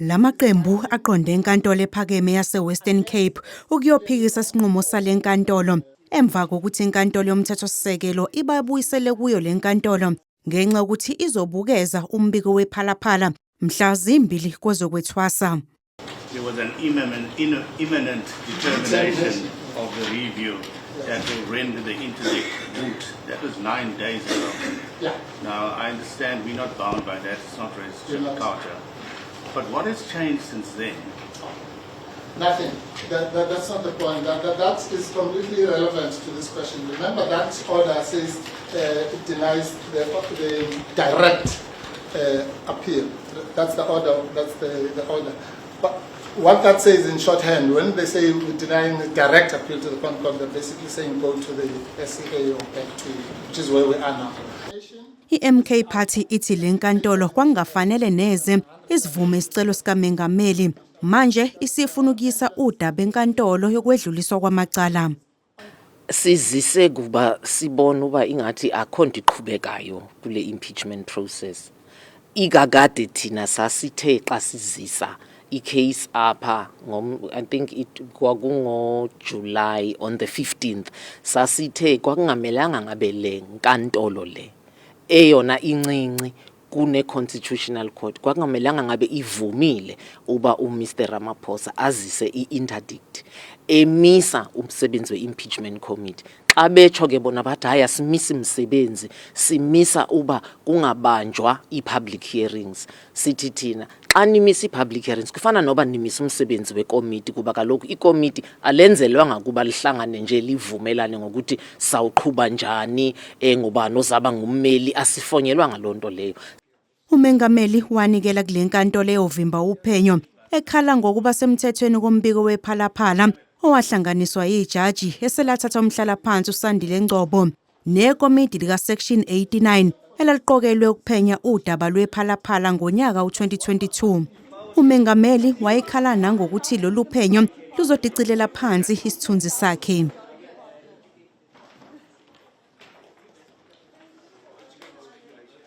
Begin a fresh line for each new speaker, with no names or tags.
Lamaqembu aqonde enkantolo ephakeme yase-Western Cape ukuyophikisa isinqumo sale nkantolo emva kokuthi inkantolo yomthethosisekelo ibabuyisele kuyo le nkantolo ngenxa yokuthi izobukeza umbiko wephalaphala mhla zimbili kwezokwethwasa.
There was an imminent determination of the review that will render the intellect moot. That was 9 days ago.
Yeah.
Now, I understand we're not bound by that. It's not registered culture. But what has changed since then?
Nothing. That's not the point. That is completely irrelevant to this question. Remember that order says it denies the direct appeal. That's the order. That's the order. But what that says in shorthand, when they say we're denying direct appeal to the ConCon, they're basically saying go to the SCA or back to, which is where we are now.
I-MK Party ithi le nkantolo kwangafanele neze isivume isicelo sikaMengameli manje isifuna ukuyisa udaba enkantolo yokwedluliswa kwamacala.
Sizise kuba sibona uba ingathi akhonto iqhubekayo kule impeachment process. Ikakade thina sasithe xa sizisa i-case apha I think kwakungo July on the 15th sasithe kwakungamelanga ngabe le nkantolo le eyona incinci kune constitutional court kwakungamelanga ngabe ivumile uba uMr Ramaphosa azise i-interdict emisa umsebenzi we-impeachment committee. Xa betsho ke bona bathi haya simisa imsebenzi simisa uba kungabanjwa i-public hearings. Sithi thina xa nimisa i-public hearings kufana noba nimisa umsebenzi wekomiti kuba kaloku ikomiti alenzelwanga kuba lihlangane nje livumelane ngokuthi sawuqhuba njani ngobani ozaba ngummeli asifonyelwa ngalonto leyo.
UMengameli wanikela kule nkantolo eyovimba uphenyo ekhala ngokuba semthethweni kombiko wephalaphala owahlanganiswa yijaji eselathatha umhlalaphansi uSandile Ngcobo nekomiti lika section 89 elaliqokelwe ukuphenya udaba lwephalaphala ngonyaka u2022. UMengameli wayekhala nangokuthi lolu phenyo luzodicilela phansi isithunzi sakhe.